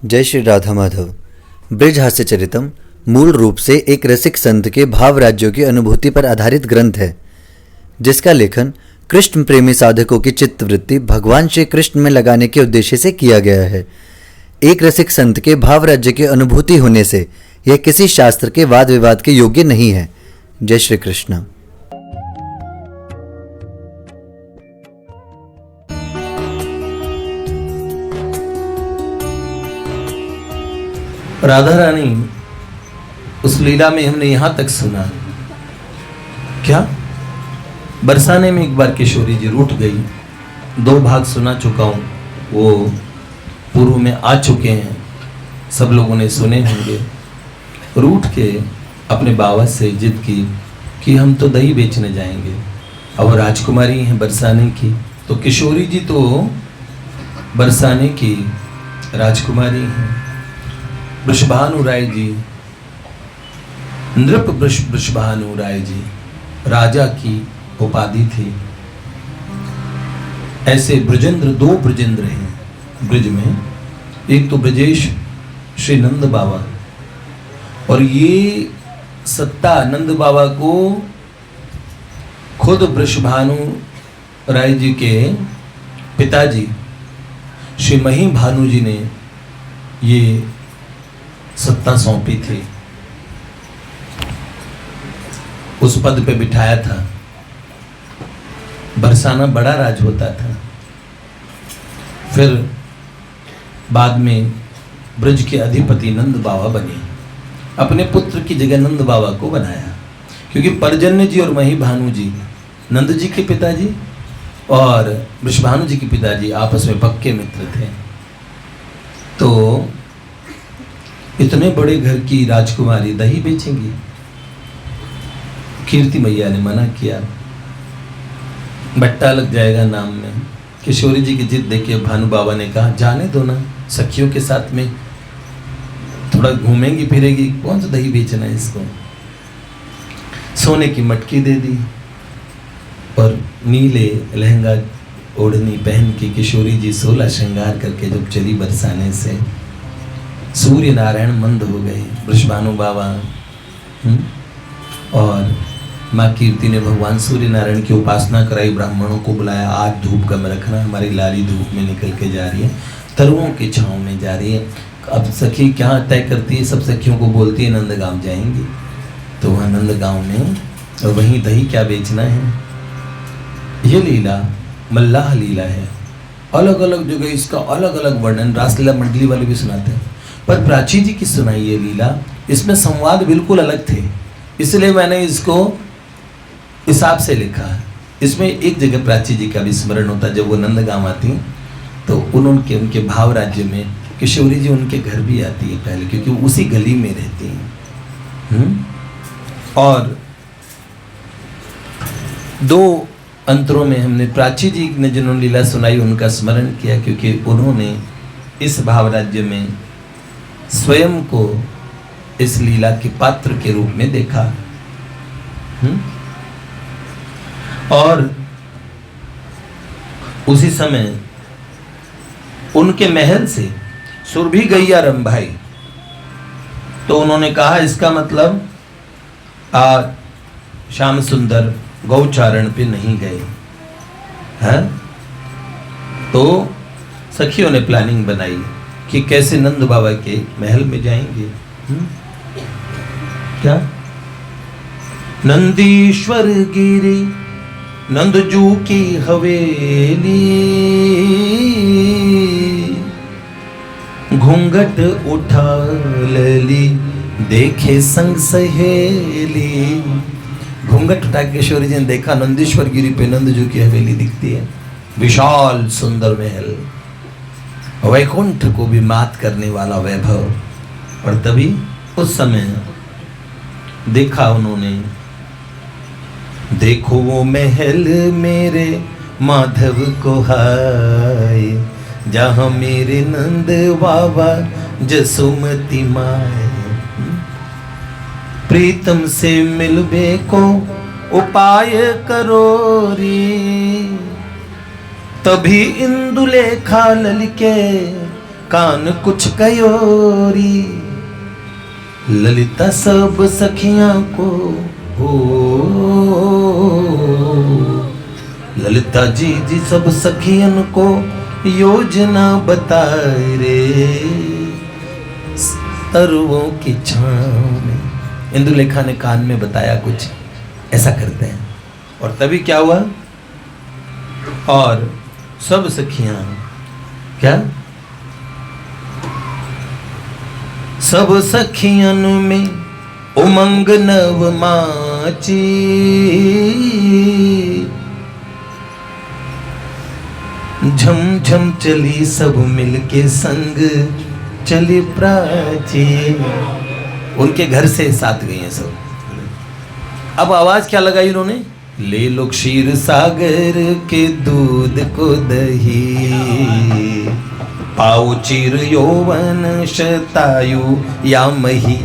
जय श्री राधा माधव। ब्रज हास्य चरितम मूल रूप से एक रसिक संत के भाव राज्यों की अनुभूति पर आधारित ग्रंथ है, जिसका लेखन कृष्ण प्रेमी साधकों की चित्तवृत्ति भगवान श्री कृष्ण में लगाने के उद्देश्य से किया गया है। एक रसिक संत के भाव राज्य की अनुभूति होने से यह किसी शास्त्र के वाद विवाद के योग्य नहीं है। जय श्री कृष्ण। राधा रानी उस लीला में हमने यहां तक सुना क्या, बरसाने में एक बार किशोरी जी रूठ गई। 2 भाग सुना चुका हूं, वो पूर्व में आ चुके हैं, सब लोगों ने सुने होंगे। रूठ के अपने बाबा से जिद की कि हम तो दही बेचने जाएंगे। अब राजकुमारी हैं बरसाने की, तो किशोरी जी तो बरसाने की राजकुमारी हैं। वृषभानु राय जी, नृप वृषभानु राय जी राजा की उपाधि थी। ऐसे ब्रजेंद्र 2 ब्रजेंद्र हैं ब्रज में, एक तो ब्रजेश श्री नंद बाबा, और ये सत्ता नंद बाबा को खुद वृषभानु राय जी के पिताजी श्री मही भानु जी ने ये सत्ता सौंपी थी, उस पद पे बिठाया था। बरसाना बड़ा राज होता था। फिर बाद में ब्रज के अधिपति नंद बाबा बने, अपने पुत्र की जगह नंद बाबा को बनाया, क्योंकि परजन्य जी और मही भानु जी नंद जी के पिताजी और वृषभानु जी के पिताजी आपस में पक्के मित्र थे। तो इतने बड़े घर की राजकुमारी दही बेचेंगी? कीर्ति मैया ने मना किया, बट्टा लग जाएगा नाम में। किशोरी जी की जिद देखे भानु बाबा ने कहा जाने दो ना, सखियों के साथ में थोड़ा घूमेंगी फिरेगी, कौन सा दही बेचना है इसको। सोने की मटकी दे दी और नीले लहंगा ओढ़नी पहन के किशोरी जी 16 श्रृंगार करके जब चली बरसाने से, सूर्य नारायण मंद हो गए। वृषभानु बाबा और माँ कीर्ति ने भगवान सूर्य नारायण की उपासना कराई, ब्राह्मणों को बुलाया, आज धूप कम रखना, हमारी लाली धूप में निकल के जा रही है, तरुओं की छाँव में जा रही है। अब सखी क्या तय करती है, सब सखियों को बोलती है नंदगांव जाएंगी। तो वहाँ नंदगांव में और वहीं दही क्या बेचना है। ये लीला मल्लाह लीला है, अलग अलग जगह इसका अलग अलग वर्णन रासलीला मंडली वाले भी सुनाते हैं, पर प्राची जी की सुनाई ये लीला, इसमें संवाद बिल्कुल अलग थे, इसलिए मैंने इसको हिसाब से लिखा। इसमें एक जगह प्राची जी का भी स्मरण होता, जब वो नंदगांव आती तो उनके भाव राज्य में किशोरी जी उनके घर भी आती है पहले, क्योंकि उसी गली में रहती हैं। और 2 अंतरों में हमने प्राची जी ने जिन्होंने लीला सुनाई उनका स्मरण किया, क्योंकि उन्होंने इस भाव राज्य में स्वयं को इस लीला के पात्र के रूप में देखा। और उसी समय उनके महल से सुरभि गैया रंभाई, तो उन्होंने कहा इसका मतलब आज श्याम सुंदर गौचारण पे नहीं गए हैं। तो सखियों ने प्लानिंग बनाई कि कैसे नंद बाबा के महल में जाएंगे। क्या नंदीश्वर गिरी नंदजू की हवेली, घूंघट उठा लली देखे संग सहेली। घूंघट उठा के किशोरी जी ने देखा नंदीश्वर गिरी पे नंदजू की हवेली दिखती है, विशाल सुंदर महल, वैकुंठ को भी मात करने वाला वैभव। और तभी उस समय देखा उन्होंने, देखो वो महल मेरे माधव को हाय, जहां मेरे नंद बाबा जसुमती माए, प्रीतम से मिलबे को उपाय करो रे, तभी इंदुलेखा ललिके कान कुछ कयोरी। ललिता सब सखियां को हो, ललिता जी सब सखियन को योजना बताए रे। तरुओं की छांव में इंदुलेखा ने कान में बताया कुछ ऐसा करते हैं। और तभी क्या हुआ, और सब सखियां क्या, सब सखियन में उमंग नव माची। झम झम चली सब मिलके संग चली प्राची। उनके घर से साथ गई हैं सब। अब आवाज क्या लगाई उन्होंने, ले लो क्षीर सागर के दूध को दही, पाओ चीर यौवन शतायु या मही।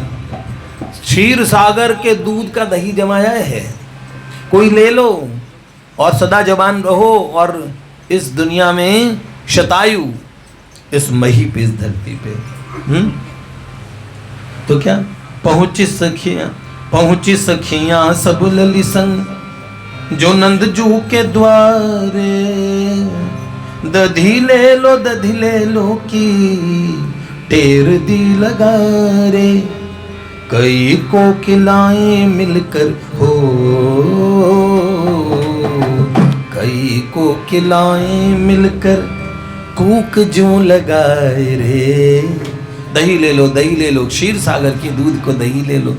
क्षीर सागर के दूध का दही जमाया है, कोई ले लो और सदा जवान रहो, और इस दुनिया में शतायु इस मही पे, इस धरती पे। तो क्या पहुंची सखियां सब लली संग, जो नंद जू के द्वारे। दधी ले लो की टेर दी लगा रे। कई कोकिलाएं मिलकर हो, कई कोकिलाएं मिलकर कूक जो लगाए रे। दही ले लो, क्षीर सागर के दूध को दही ले लो।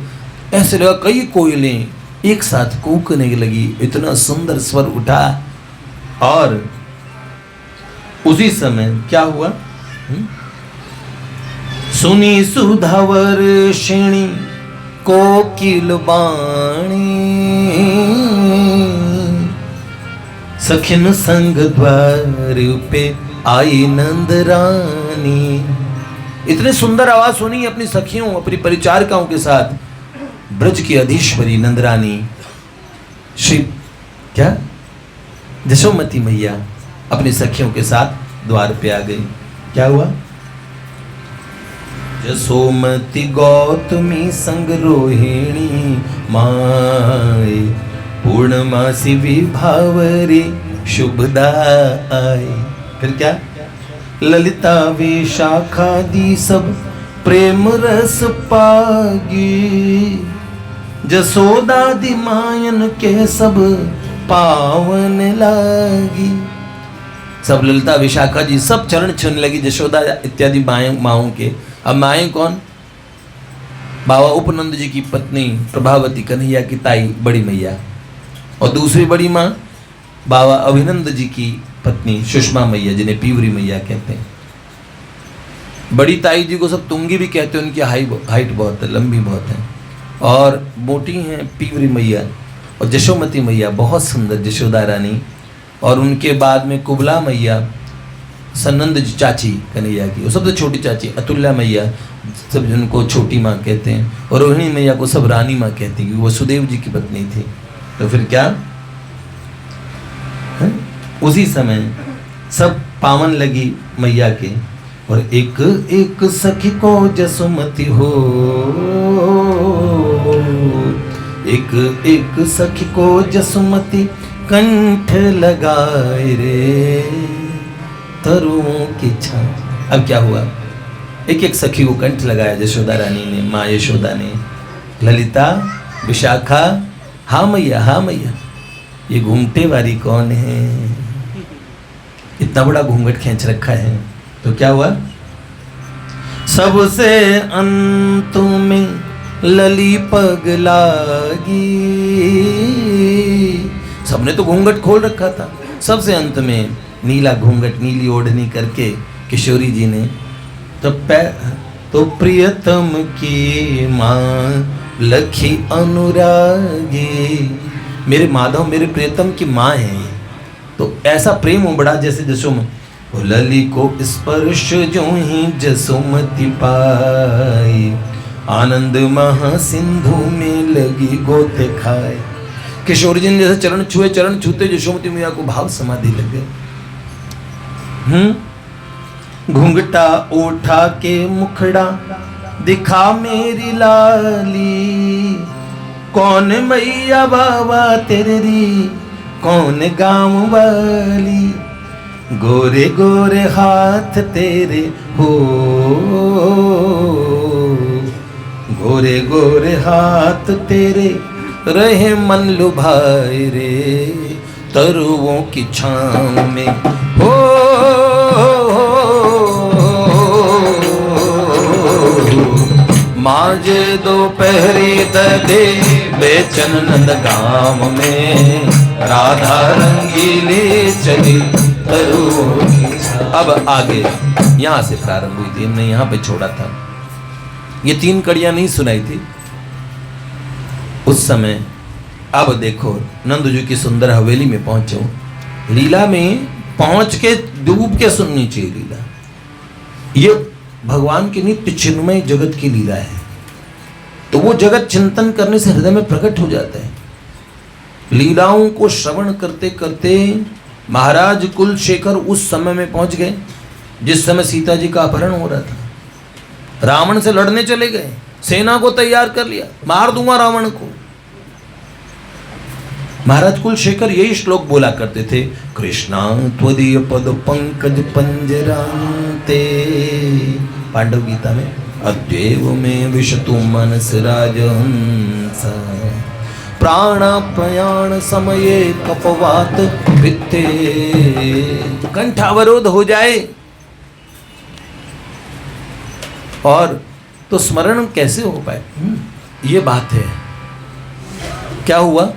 ऐसे लगा कई कोयलें एक साथ कूकने लगी, इतना सुंदर स्वर उठा। और उसी समय क्या हुआ, सुनी सुधावर श्रेणी कोकिल बाणी। सखिन संग द्वार पे आई नंद रानी। इतने सुंदर आवाज सुनी अपनी सखियों, अपनी परिचारिकाओं के साथ। ब्रज की अधीश्वरी नंदरानी श्री क्या जशोमती मैया अपनी सखियों के साथ द्वार पे आ गई। क्या हुआ, जसोमती गौतमी संग रोहिणी माए, पूर्णमासी विभावरी शुभदा आए। फिर क्या, ललिता विशाखा दी सब प्रेम रस पागी। जसोदा दी मायन के सब पावन लागी। सब ललिता विशाखा जी सब चरण छूने लगी जशोदा इत्यादि माओं के। अब माएं कौन, बाबा उपनंद जी की पत्नी प्रभावती, कन्हैया की ताई बड़ी मैया, और दूसरी बड़ी माँ बाबा अभिनंद जी की पत्नी सुषमा मैया, जिन्हें पीवरी मैया कहते हैं। बड़ी ताई जी को सब तुंगी भी कहते हैं, उनकी हाइट बहुत है, लंबी बहुत है और मोटी हैं पीवरी मैया। और जशोमती मैया बहुत सुंदर जशोदा रानी, और उनके बाद में कुबला मैया, सनंद जी चाची कन्हैया की, और सबसे छोटी चाची अतुल्या मैया, सब जिनको छोटी माँ कहते हैं, और रोहिणी मैया को सब रानी माँ कहते हैं, वो वसुदेव जी की पत्नी थी। तो फिर क्या है? उसी समय सब पावन लगी मैया के। और एक एक सखी को जसुमती हो, एक एक सखी को जसुमती कंठ लगाए रे तरुओं की छां। अब क्या हुआ, एक एक सखी को कंठ लगाया जशोदा रानी ने, माँ यशोदा ने। ललिता, विशाखा, हाँ मैया, हाँ मैया। ये घूंघटे वाली कौन है, इतना बड़ा घूंघट खींच रखा है। तो क्या हुआ, सबसे अंत में लली पग लागी। सबने तो घूंघट खोल रखा था, सबसे अंत में नीला घूंघट, नीली ओढ़नी करके किशोरी जी ने तो प्रियतम की माँ लखी अनुरागी। मेरे माधव मेरे प्रियतम की माँ है। तो ऐसा प्रेम उमड़ा जैसे जसोमती, लली को स्पर्श जो ही जसोमती पाई, आनंद महासिंधु में लगी गोते खाए। किशोर जी ने जैसे चरण छुए, चरण छूते जशोमती मैया को भाव समाधि लग गए। घूंघटा उठा के मुखड़ा दिखा मेरी लाली, कौन मैया बाबा तेरी कौन गाँव वाली, गोरे गोरे हाथ तेरे हो, गोरे गोरे हाथ तेरे रहे मन लुभाए रे, तरुओं की छाँव में हो, माजे दोपहरी दे बेचन नंद गाँव में, राधा रंगीली चली तरुओं की छाँव। अब आगे यहाँ से प्रारंभ हुई थी, हमने यहाँ पे छोड़ा था। ये 3 कड़ियां नहीं सुनाई थी उस समय। अब देखो नंद जी की सुंदर हवेली में पहुंचो, लीला में पहुंच के डूब के सुननी चाहिए लीला। ये भगवान की नित्य चिन्मय जगत की लीला है, तो वो जगत चिंतन करने से हृदय में प्रकट हो जाता है। लीलाओं को श्रवण करते करते महाराज कुलशेखर उस समय में पहुंच गए जिस समय सीता जी का अपहरण हो रहा था। रावण से लड़ने चले गए, सेना को तैयार कर लिया, मार दूंगा रावण को। महाराज कुलशेखर यही श्लोक बोला करते थे, कृष्णा त्वदीय पद पंकज पंजरांते, पांडव गीता में, अद्यैव में विशतु मनस राजहंस, प्राणापयाण समये कपवात भित्ते, कंठावरोध हो जाए और तो स्मरण कैसे हो पाए, ये बात है। क्या हुआ,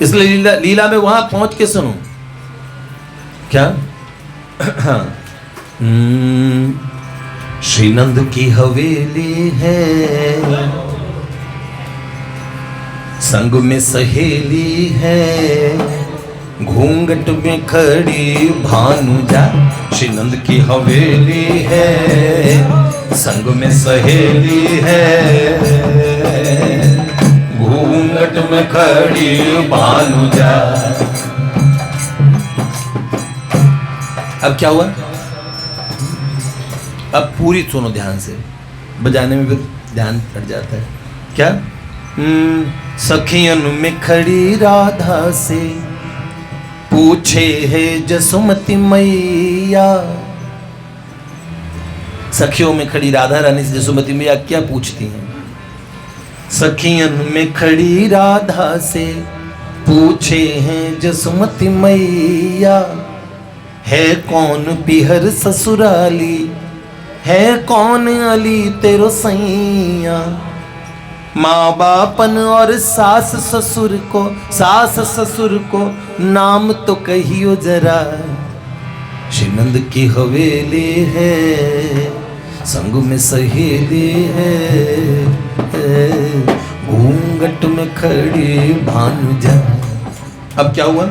इसलिए लीला में वहां पहुंच के सुनो क्या। श्रीनंद की हवेली है, संग में सहेली है, घूंघट में खड़ी भानुजा। श्रीनंद की हवेली है, संग में सहेली है, घूंघट में खड़ी भानुजा। अब क्या हुआ, अब पूरी सुनो ध्यान से, बजाने में भी ध्यान हट जाता है। क्या, सखियन में खड़ी राधा से पूछे है जसुमती मैया। सखियों में खड़ी राधा रानी से जसुमती मैया क्या पूछती हैं। सखियन में खड़ी राधा से पूछे हैं जसुमती मैया, है कौन पिहर ससुराली, है कौन अली तेरो सैया। माँ बापन और सास ससुर को नाम तो कहियो जरा। श्रीनंद की हवेली है, संग में सहेली है, घूंघट में खड़ी भानुजा। अब क्या हुआ,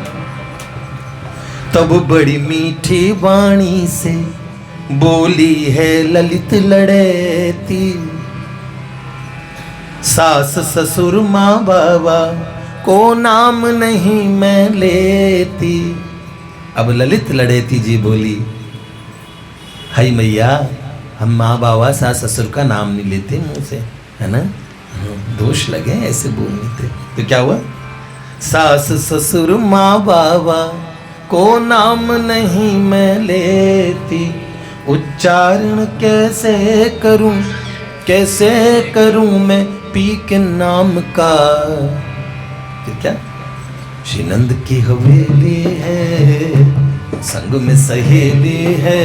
तब बड़ी मीठी वाणी से बोली है ललित लड़ेती, सास ससुर माँ बाबा को नाम नहीं मैं लेती। अब ललित लड़ेती जी बोली, हाय मैया, हम माँ बाबा सास ससुर का नाम नहीं लेते मुंह से, है ना, दोष लगे ऐसे बोलने थे। तो क्या हुआ, सास ससुर माँ बाबा को नाम नहीं मैं लेती, उच्चारण कैसे करूं मैं पी के नाम का। तो क्या, श्रीनंद की हवेली है, संग में सहेली है,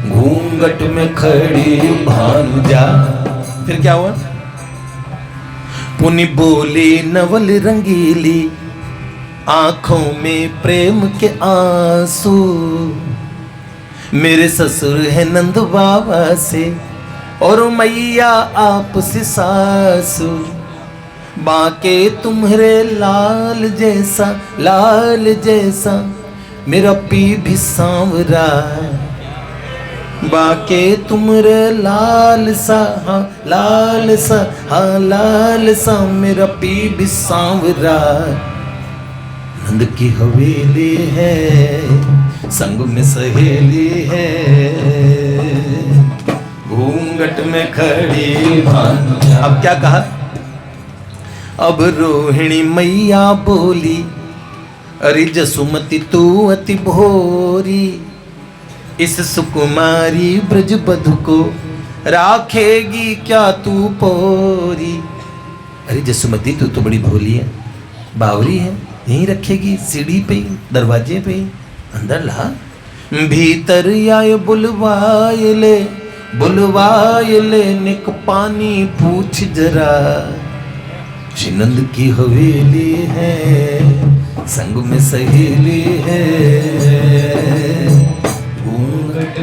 घूंघट में खड़ी भानुजा। फिर क्या हुआ, पुनि बोली नवल रंगीली, आंखों में प्रेम के आंसू, मेरे ससुर है नंद बाबा से और मैया आपसे सासू, बाके तुम्हारे लाल जैसा मेरा पी भी सांवरा, बाके तुम्हारे लाल सा मेरा पी भी सांवरा। नंद की हवेली है, संग में सहेली है, घूंघट में खड़ी भानु। अब क्या कहा? अब रोहिणी मैया बोली, अरे जसुमती तू अति भोरी, इस सुकुमारी ब्रज बधु को राखेगी क्या तू पोरी। अरे जसुमती तू तो बड़ी भोली है, बावरी है, यहीं रखेगी सीढ़ी पे, दरवाजे पे, अंदर ला। भीतर आए बुलवाए ले निक पानी पूछ जरा। श्रीनंद की हवेली है, संग में सहेली है।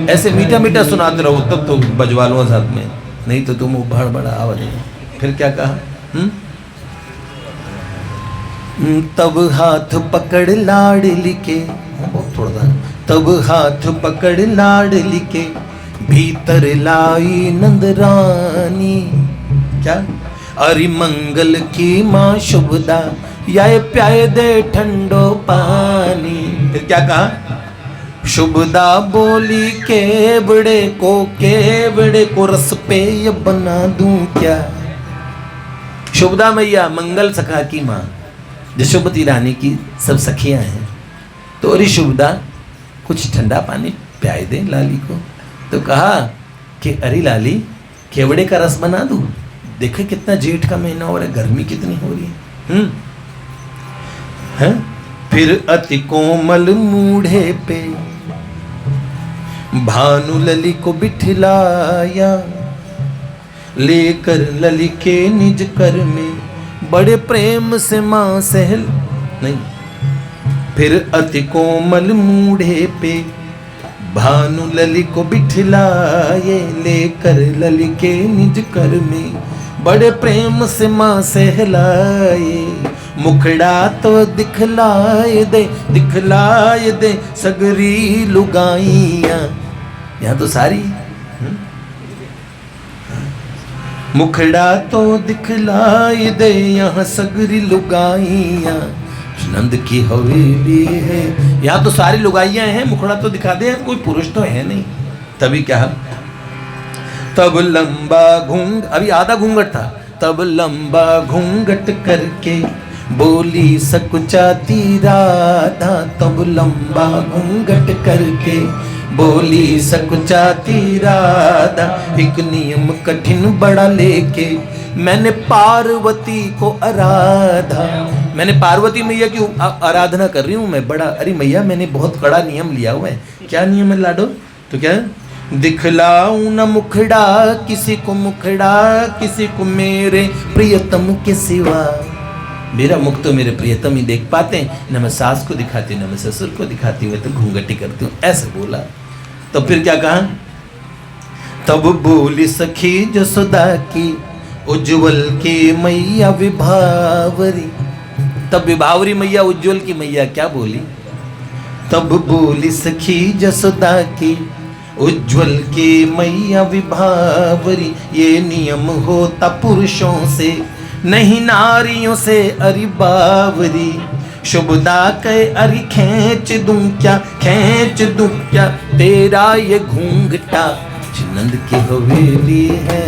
ऐसे मीठा मीठा सुनाते रहो तब तो बजवा लो साथ में, नहीं तो तुम उभड़ बड़ा आवाज। फिर क्या कहा? तब हाथ पकड़ लाडली के, थोड़ा सा, तब हाथ पकड़ लाडली के भीतर लाई नंदरानी। क्या? अरि मंगल की माँ शुभदा, या प्याय दे ठंडो पानी। फिर क्या कहा? शुभदा बोली केवड़े को रस पेय बना दूं क्या। शुभदा मैया मंगल सखा की माँ, जशोमती रानी की सब सखियां हैं, तो अरे शुभदा कुछ ठंडा पानी प्याय दे लाली को। तो कहा कि अरे लाली केवड़े का रस बना दूं, देखे कितना जेठ का महीना हो रहा है, गर्मी कितनी हो रही है। फिर अति कोमल मूढ़े पे भानु लली को बिठलाया, लेकर लली के निज कर में बड़े प्रेम से मां सहल नहीं। फिर अति कोमल मूढ़े पे भानु लली को बिठलाए, लेकर लली के निज कर में बड़े प्रेम से मां सहलाए। मुखड़ा तो दिखलाए दे सगरी लुगाइयां। यहाँ तो सारी मुखड़ा तो दिखलाए दे यहाँ सगरी लुगाइयां। नंद की हवेली है, यहाँ तो सारी लुगाइयां हैं, मुखड़ा तो दिखा दे, कोई पुरुष तो है नहीं। तभी क्या? तब लंबा घूंघ, अभी आधा घूंघट था, तब लंबा घूंघट करके बोली सकुचाती राधा। तब लंबा घूंघट करके बोली सकुचाती राधा। एक नियम कठिन बड़ा लेके मैंने पार्वती को आराधा। मैंने पार्वती मैया की आराधना कर रही हूँ मैं बड़ा। अरे मैया मैंने बहुत कड़ा नियम लिया हुआ है। क्या नियम है लाडो? तो क्या? दिखलाऊं न मुखड़ा किसी को मेरे प्रियतम के सिवा। मेरा मुख तो मेरे प्रियतम ही देख पाते हैं, न मैं सास को दिखाती हूँ न मैं ससुर को दिखाती हूँ, मैं तो घूंघटी करती हूँ, ऐसे बोला। तो फिर क्या कहा? तब बोली सखी जसोदा की उज्जवल की मैया विभावरी। तब विभावरी मैया उज्जवल की मैया क्या बोली? तब बोली सखी जसोदा की उज्जवल की मैया विभावरी। ये नियम होता पुरुषों से नहीं नारियों से। अरि बावरी शुभदा कहे अरि खींच दूं क्या तेरा ये घूंघटा। नंद की हवेली है,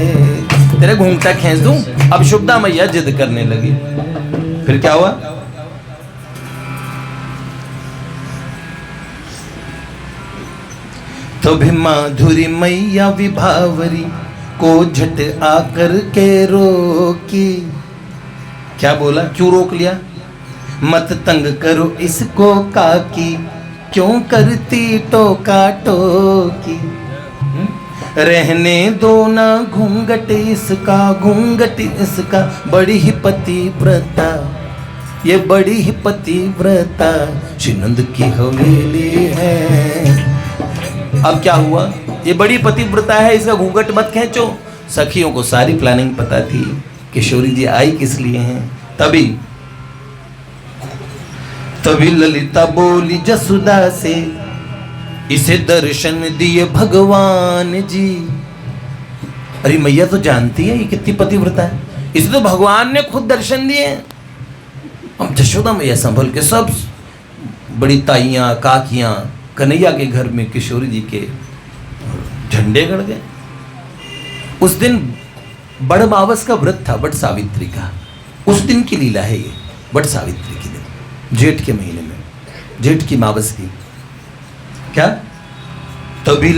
तेरा घूंघटा खींच दूं। अब शुभदा मैया जिद करने लगी। फिर क्या हुआ? तो भी माधुरी मैया विभावरी को झट आकर के रोकी। क्या बोला? क्यों रोक लिया? मत तंग करो इसको काकी, क्यों करती टोका टोकी। रहने दो ना घूंघट इसका बड़ी ही पतिव्रता, ये बड़ी ही पतिव्रता श्रीनंद की हवेली है। अब क्या हुआ? ये बड़ी पतिव्रता है, इसका घूंघट मत खींचो। सखियों को सारी प्लानिंग पता थी, किशोरी जी आई किस लिए हैं। तभी ललिता बोली जसुदा से, इसे दर्शन दिए भगवान जी। अरे मैया तो जानती है ये कितनी पतिव्रता है, इसे तो भगवान ने खुद दर्शन दिए। अब जशोदा मैया संभल के सब बड़ी ताइयां काकियां कन्हैया के घर में किशोरी जी के झंडे गड़ गए। उस दिन बड़ मावस का व्रत था, बट सावित्री का। उस दिन की लीला है ये, बट सावित्री की दिन, जेठ के महीने में, जेठ की मावस की। क्या? तभी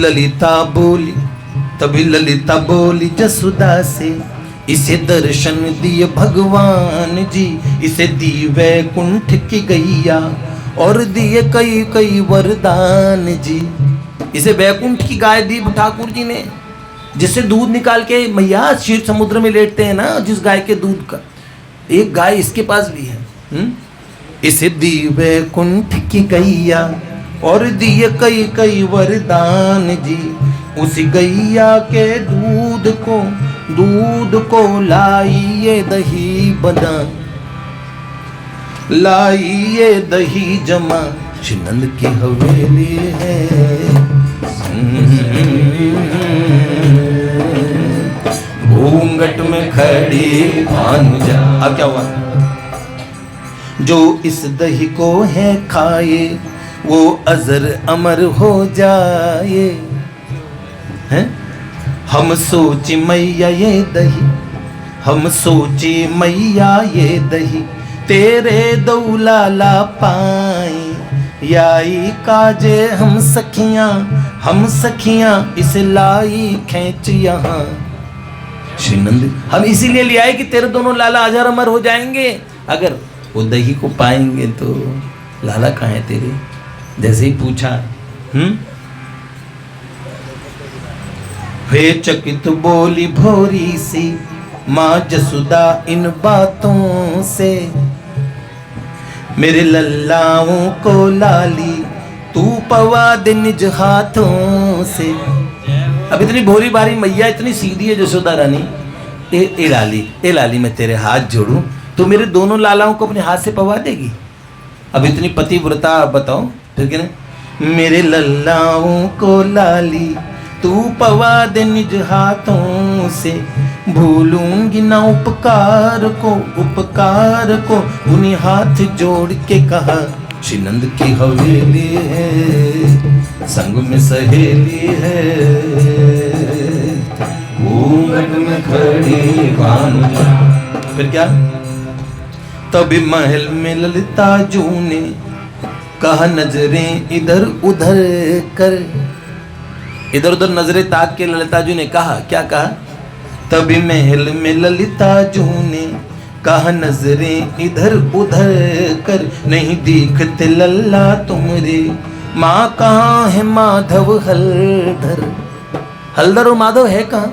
ललिता बोली जसुदा से, इसे दर्शन दिए भगवान जी, इसे दी वैकुंठ की गैया और दिए कई कई वरदान जी। इसे वैकुंठ की गाय दी ठाकुर जी ने, जिससे दूध निकाल के मैया क्षीर समुद्र में लेटते हैं ना, जिस गाय के दूध का, एक गाय इसके पास भी है। इसे दी वैकुंठ की गैया और दिए कई कई वरदान जी। उसी गैया के दूध को लाइए दही बना, लाइए दही जमा, छिनंद की हवेली है। घूंघट में खड़ी भानुजा। अब क्या हुआ? जो इस दही को है खाए, वो अजर अमर हो जाए। हैं? हम सोची मैया ये दही, हम सोची मैया ये दही, तेरे दौलाला पाए, याई काजे हम सखियां इसे लाई खींच यहाँ। श्रीनंद, हम इसीलिए ले आए कि तेरे दोनों लाला अजर अमर हो जाएंगे। अगर वो दही को पाएंगे तो लाला कहाँ है तेरे? जैसे ही पूछा, वे चकित बोली भोरी सी माँ जसुदा इन बातों से, मेरे लल्लाओं को लाली तू पवा दे निज हाथों से। अब इतनी भोरी बारी मैया इतनी सीधी है जसोदा रानी। ए लाली मैं तेरे हाथ जोड़ूं तो मेरे दोनों लालाओं को अपने हाथ से पवा देगी? अब इतनी पतिव्रता बताओ, ठीक है ना। मेरे लल्लाओं को लाली तू पवा दे निज हाथों से, भूलूंगी ना उपकार को उन्हीं हाथ जोड़ के कहा। श्रीनंद की हवेली है, संग में सहेली है, घूंघट में खड़ी भानुजा। फिर क्या? तभी महल में ललिता जू ने कहा, नजरें इधर उधर कर। इधर उधर नजरें ताक के ललिता जू ने कहा, क्या कहा? तभी महल में ललिता जू ने कहा, नजरें इधर उधर कर, नहीं दिखते लल्ला तुमरे, माँ कहाँ है माधव हलधर? हलधर और माधव है कहाँ?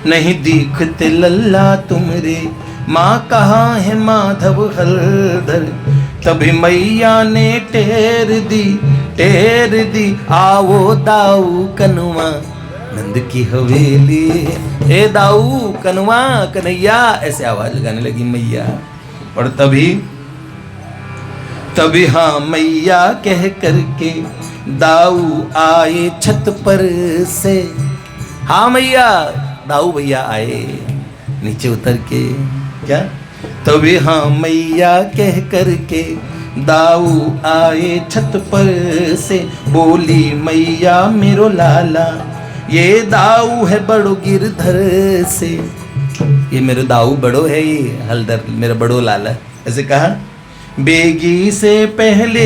नहीं दिखते लल्ला तुमरे, माँ कहाँ है माधव हलधर। तभी मैया ने टेर दी आओ दाऊ कनुआ, नंद की हवेली। ए दाऊ कनुआ कन्हैया, ऐसे आवाज लगाने लगी मैया। और तभी हाँ मैया कह करके दाऊ आए छत पर से। हाँ मैया, दाऊ भैया आए नीचे उतर के। क्या? तभी हाँ मैया कह करके दाऊ आए छत पर से, बोली मैया मेरो लाला, ये दाऊ है बड़ो गिरधर से। ये मेरे दाऊ बड़ो है, ये हलधर मेरा बड़ो लाला। ऐसे कहा, बेगी से पहले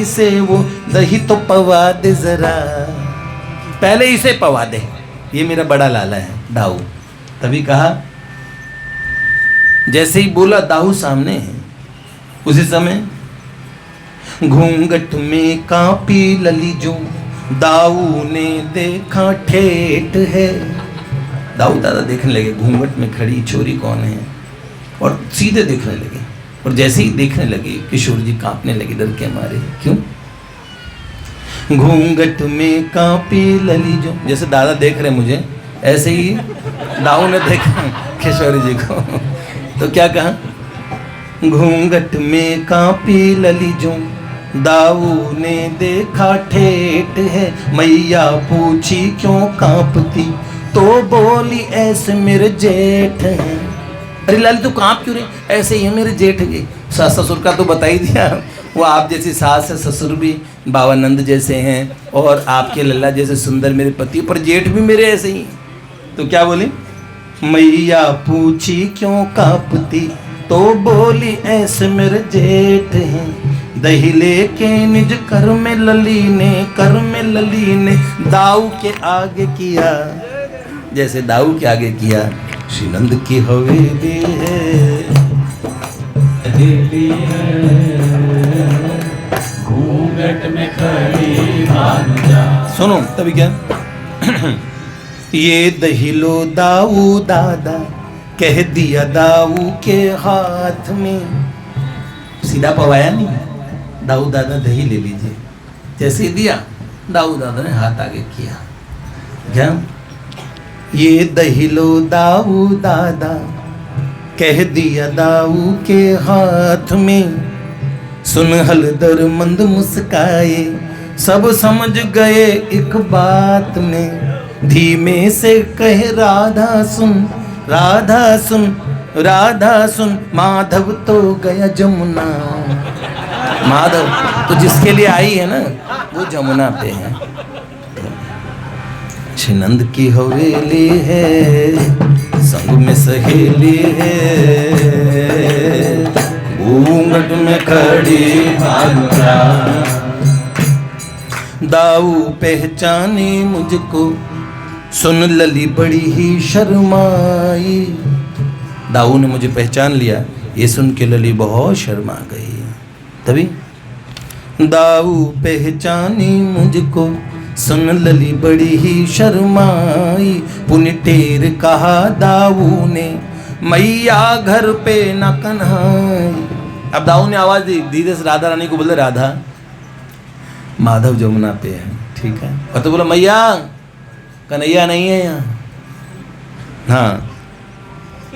इसे वो दही तो पवा दे जरा, पहले इसे पवा दे, ये मेरा बड़ा लाला है दाऊ। तभी कहा, जैसे ही बोला दाऊ सामने है, उसी समय घूंघट में कांपी लली जो, दाऊ ने देखा ठेठ है। दाऊ दादा देखने लगे घूंघट में खड़ी छोरी कौन है, और सीधे देखने लगे। और जैसे ही देखने लगे किशोर जी कांपने लगे डर के मारे। क्यों? घूंघट में कांपी लली जो, जैसे दादा देख रहे मुझे, ऐसे ही दाऊ ने देखा किशोरी जी को। तो क्या कहा? घूंघट में कांपी लली जो, दाऊ ने देखा ठेठ है। मैया पूछी क्यों कांपती, तो बोली ऐसे मेरे जेठ है। अरे लाली तू कांप क्यों रहे? ऐसे ही है मेरे जेठ जी। सास ससुर का तो बता ही दिया, वो आप जैसी सास है, ससुर भी बाबानंद जैसे हैं, और आपके लल्ला जैसे सुंदर मेरे पति, पर जेठ भी मेरे ऐसे ही। तो क्या बोले, मैया पूछी क्यों कांपती, तो बोली ऐसे मेरे जेठ हैं। दही लेके निज कर में लली ने दाऊ के आगे किया, जैसे दाऊ के आगे किया। श्री नंद की हवेली है, घूंघट में खड़ी भानुजा। सुनो तभी क्या ये दही लो दाऊ दादा, कह दिया दाऊ के हाथ में। सीधा पवाया नहीं, दाऊ दादा दही ले लीजिए, जैसे दिया दाऊ दादा ने हाथ आगे किया। क्या ये दही लो दाऊ दादा, कह दिया दाऊ के हाथ में। सुन हलदर मंद मुस्काए, सब समझ गए एक बात में। धीमे से कहे राधा सुन, राधा सुन, राधा सुन, माधव तो गया जमुना। माधव तो जिसके लिए आई है ना, वो जमुना पे है। नंद की हवेली है, संग में सहेली है, घूंघट में खड़ी भानुजा। दाऊ पहचाने मुझको, सुन लली बड़ी ही शर्माई। दाऊ ने मुझे पहचान लिया, ये सुन के लली बहुत शर्मा गई। तभी दाऊ पहचानी मुझको, सुन लली बड़ी ही शर्माई। पुण्य टेर कहा दाऊ ने, मैया घर पे न कन्हाई। अब दाऊ ने आवाज दी, धीरे से राधा रानी को बोले, राधा माधव जमुना पे है, ठीक है। और तो बोला मैया कन्हैया नहीं है यहाँ। हाँ,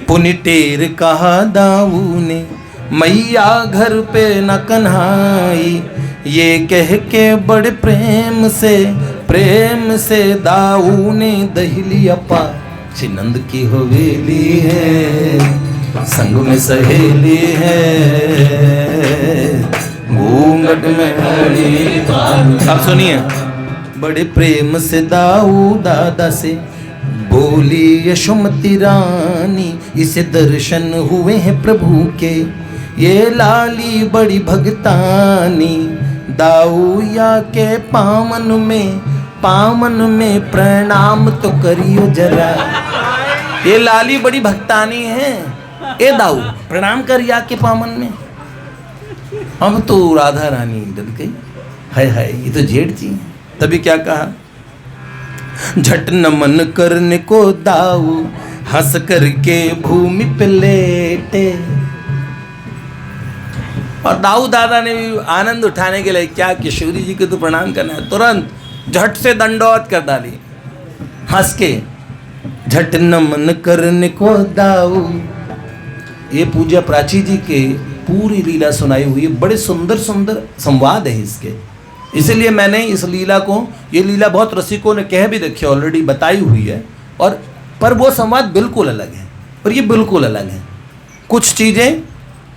पुण्य टेर कहा दाऊ ने, मैया घर पे न कन्हाई। ये कह के बड़े प्रेम से दाऊ ने दही लिया पा। श्री नंद की हवेली है, संग में सहेली है, घूंघट में खड़ी भानुजा। अब सुनिए, बड़े प्रेम से दाऊ दादा से बोली यशोमती रानी। इसे दर्शन हुए हैं प्रभु के, ये लाली बड़ी भगतानी। दाऊ या के पामन में प्रणाम तो करियो जरा। ये लाली बड़ी भक्तानी है, ए दाऊ प्रणाम कर या के पामन में। अब तो राधा रानी डर गई, हाय हाय ये तो जेठ जी। तभी क्या कहा, झट नमन करने को दाऊ, हंस करके भूमि पे लेटे। और दाऊ दादा ने भी आनंद उठाने के लिए क्या, किशोरी जी को तो प्रणाम करना है, तुरंत झट से दंडवत कर डाली हंस के। झट नमन करने को दाऊ। ये पूज्य प्राची जी के पूरी लीला सुनाई हुई है, बड़े सुंदर सुंदर संवाद है इसके। इसलिए मैंने इस लीला को, ये लीला बहुत रसिकों ने कह भी रखी है, ऑलरेडी बताई हुई है, और पर वो संवाद बिल्कुल अलग है और ये बिल्कुल अलग है। कुछ चीज़ें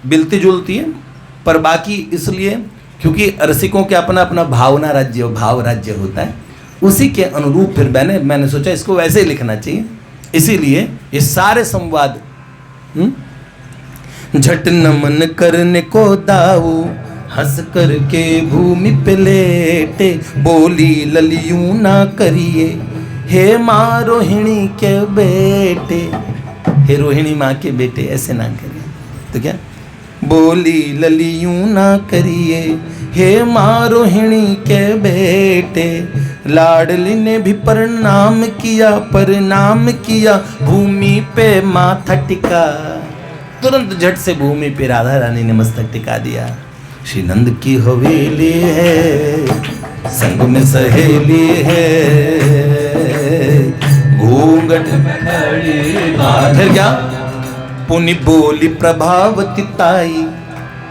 मिलती जुलती हैं, पर बाकी इसलिए क्योंकि रसिकों के अपना अपना भावना राज्य, भाव राज्य होता है, उसी के अनुरूप फिर मैंने सोचा इसको वैसे ही लिखना चाहिए। इसीलिए ये सारे संवाद झट नमन करने को दाऊ, हंस करके भूमि पे लेटे। बोली ललियूं ना करिए, हे माँ रोहिणी के बेटे। हे रोहिणी माँ के बेटे ऐसे ना करिए। तो क्या बोली ललियूं ना करिए, हे माँ रोहिणी के बेटे। लाडली ने भी प्रणाम किया, भूमि पे माथा टिका। तुरंत झट से भूमि पे राधा रानी ने मस्तक टिका दिया। श्री नंद की हवेली है, संग में सहेली है, घूंघट में खड़ी भानुजा। फिर क्या, पुनि बोली प्रभावती ताई।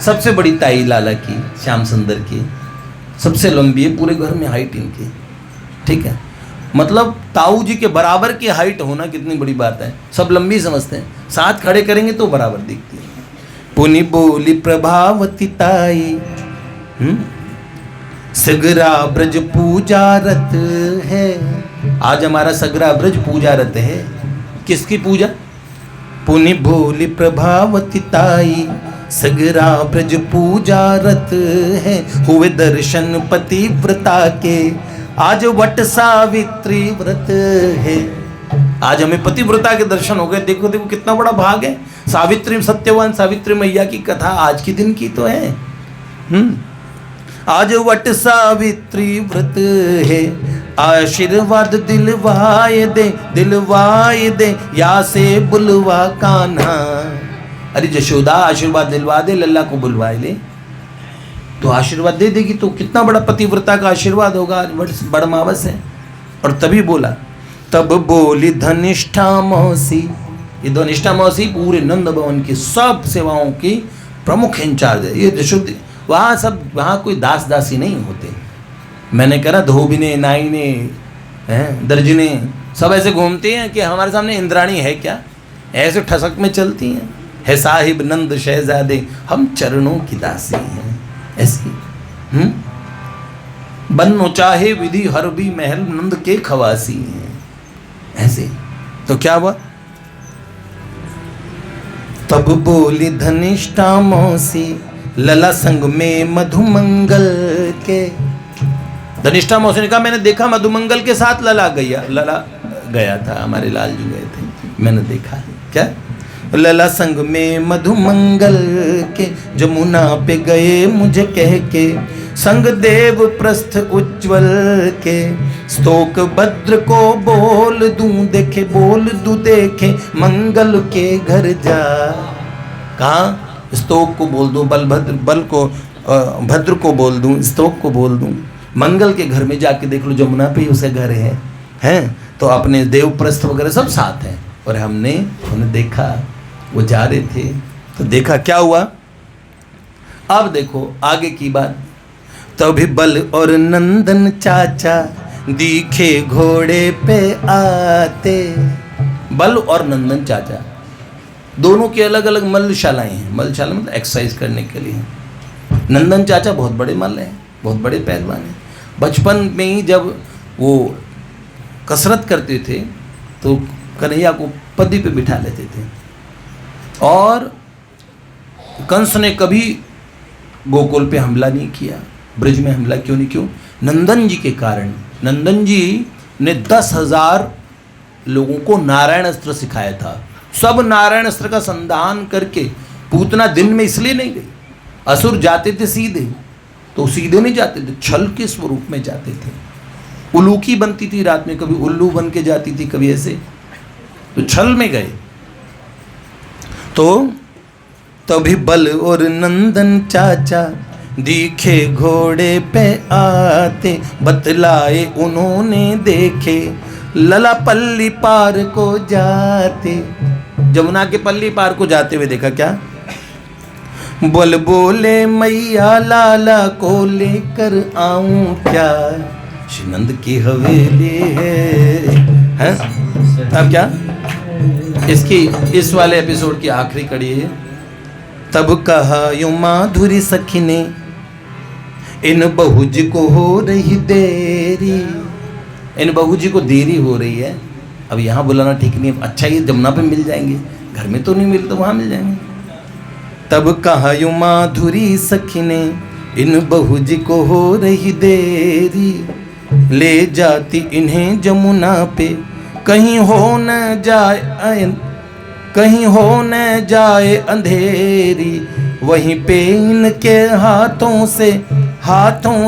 सबसे बड़ी ताई लाला की, श्याम सुंदर की, सबसे लंबी है पूरे घर में हाइट इनकी, ठीक है। मतलब ताऊ जी के बराबर की हाइट होना कितनी बड़ी बात है। सब लंबी समझते हैं, साथ खड़े करेंगे तो बराबर दिखती है। पुनि बोली प्रभावती ताई, सगरा ब्रज पूजा रत है। आज हमारा सगरा ब्रज पूजा रत है। किसकी पूजा? पुनि भोली प्रभावती ताई, सगरा ब्रज पूजा रत है। हुए दर्शन पतिव्रता के, आज वट सावित्री व्रत है। आज हमें पतिव्रता के दर्शन हो गए। देखो देखो कितना बड़ा भाग है। सावित्री, सत्यवान सावित्री मैया की कथा आज के दिन की तो है। आज वट सावित्री व्रत है। आशीर्वाद दिलवाए दे या से बुलवा कान्हा। अरे जशोदा आशीर्वाद दिलवा दे, लल्ला को बुलवाए ले तो आशीर्वाद दे देगी। तो कितना बड़ा पतिव्रता का आशीर्वाद होगा। आज बड़ मावस है। और तभी बोला, तब बोली धनिष्ठा मौसी। ये धनिष्ठा मौसी पूरे नंद भवन की सब सेवाओं की प्रमुख इंचार्ज है। ये जशोदा वहाँ कोई दास दासी नहीं होते। मैंने कहा धोबिने, नाइने, दर्जने सब ऐसे घूमते हैं कि हमारे सामने इंद्राणी है क्या, ऐसे ठसक में चलती हैं। है साहिब नंद शहजादे, हम चरणों की दासी हैं। ऐसी बन्नो चाहे विधि हर भी महल, नंद के खवासी हैं। ऐसे तो क्या हुआ? तब बोली धनिष्ठा मौसी, लला संग में मधुमंगल के। धनिष्ठा मौसी ने कहा मैंने देखा मधुमंगल के साथ लला गया था। हमारे लाल जी गए थे, मैंने देखा। क्या? लला संग में मधुमंगल के, जमुना पे गए मुझे कह के, संग देव प्रस्थ उज्ज्वल के। स्तोक भद्र को बोल दूं देखे, मंगल के घर जा। कहाँ? स्तोक को बोल दूं, भद्र को बोल दूं, स्तोक को बोल दूं। मंगल के घर में जाके देख लो, जमुना पे ही उसे घर है। तो अपने देवप्रस्थ वगैरह सब साथ हैं। और हमने उन्हें देखा, वो जा रहे थे तो देखा क्या हुआ। अब देखो आगे की बात। तभी बल और नंदन चाचा दिखे घोड़े पे आते। बल और नंदन चाचा दोनों की अलग अलग मलशालाएं हैं। मलशाला मतलब एक्सरसाइज करने के लिए। नंदन चाचा बहुत बड़े मल्ल हैं, बहुत बड़े पहलवान हैं। बचपन में ही जब वो कसरत करते थे तो कन्हैया को पद्दी पे बिठा लेते थे। और कंस ने कभी गोकुल पे हमला नहीं किया, ब्रज में हमला क्यों नहीं क्यों? नंदन जी के कारण। नंदन जी ने 10,000 लोगों को नारायण अस्त्र सिखाया था। सब नारायण अस्त्र का संधान करके पूतना दिन में इसलिए नहीं गई। असुर जाते थे सीधे, तो सीधे नहीं जाते थे, छल के स्वरूप में जाते थे। उल्लूकी बनती थी रात में, कभी उल्लू बन के जाती थी, कभी ऐसे, तो छल में गए। तो तभी बल और नंदन चाचा दिखे घोड़े पे आते, बतलाए उन्होंने देखे लला पल्ली पार को जाते। जमुना के पल्ली पार को जाते हुए देखा। क्या? बोल बोले मैया लाला को लेकर आऊं क्या, श्रीनंद की हवेली है। अब क्या? इसकी इस वाले एपिसोड की आखिरी कड़ी है। तब कहा यूं माधुरी सखी ने, इन बहू जी को हो रही देरी। इन बहू जी को देरी हो रही है। अब यहाँ बुलाना ठीक नहीं है। अच्छा ये जमुना पे मिल जाएंगे, घर में तो नहीं मिल तो वहाँ मिल जाएंगे। तब कहा यूं माधुरी सखी ने, इन बहू जी को हो रही देरी। ले जाती इन्हें जमुना पे, कहीं हो न जाए अंधेरी। वहीं पे इनके हाथों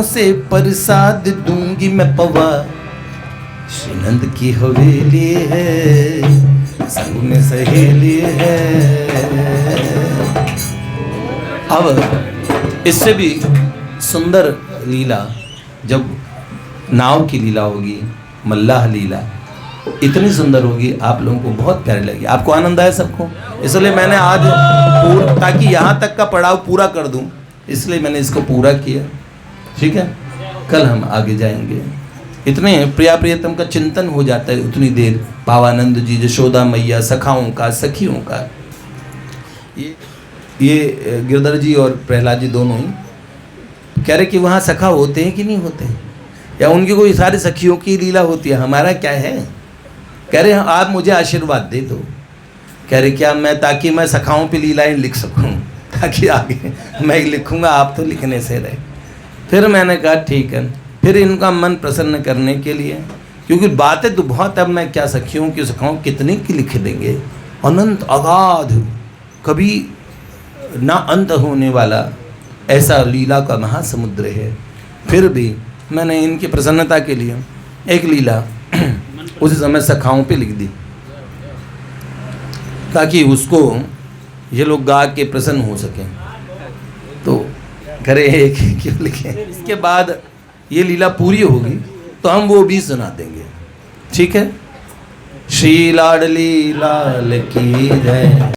से प्रसाद दूंगी मैं पवा। श्रीनंद की हवेली है, संग में सहेली है। अब इससे भी सुंदर लीला जब नाव की लीला होगी, मल्लाह लीला इतनी सुंदर होगी, आप लोगों को बहुत प्यारी लगेगी। आपको आनंद आया सबको, इसलिए मैंने आज ताकि यहाँ तक का पड़ाव पूरा कर दूं, इसलिए मैंने इसको पूरा किया। ठीक है, कल हम आगे जाएंगे। इतने प्रिया प्रियतम का चिंतन हो जाता है उतनी देर। भावानंद जी, यशोदा मैया, सखाओं का, सखियों का। ये गिरधर जी और प्रहलाद जी दोनों ही कह रहे कि वहाँ सखा होते हैं कि नहीं होते हैं, या उनकी कोई सारी सखियों की लीला होती है, हमारा क्या है। कह रहे आप मुझे आशीर्वाद दे दो। कह रहे क्या मैं, ताकि मैं सखाओं पे लीलाएं लिख सकूं, ताकि आगे मैं लिखूंगा, आप तो लिखने से रहे। फिर मैंने कहा ठीक है। फिर इनका मन प्रसन्न करने के लिए, क्योंकि बातें तो बहुत, अब मैं क्या सखियों की सखाओं कितने की लिख देंगे, अनंत अगाध कभी ना अंत होने वाला ऐसा लीला का महासमुद्र है। फिर भी मैंने इनकी प्रसन्नता के लिए एक लीला उस समय सखाओं पे लिख दी, ताकि उसको ये लोग गा के प्रसन्न हो सकें। तो करे एक क्यों लिखे, इसके बाद ये लीला पूरी होगी तो हम वो भी सुना देंगे, ठीक है। श्री लाडली लाल की जय।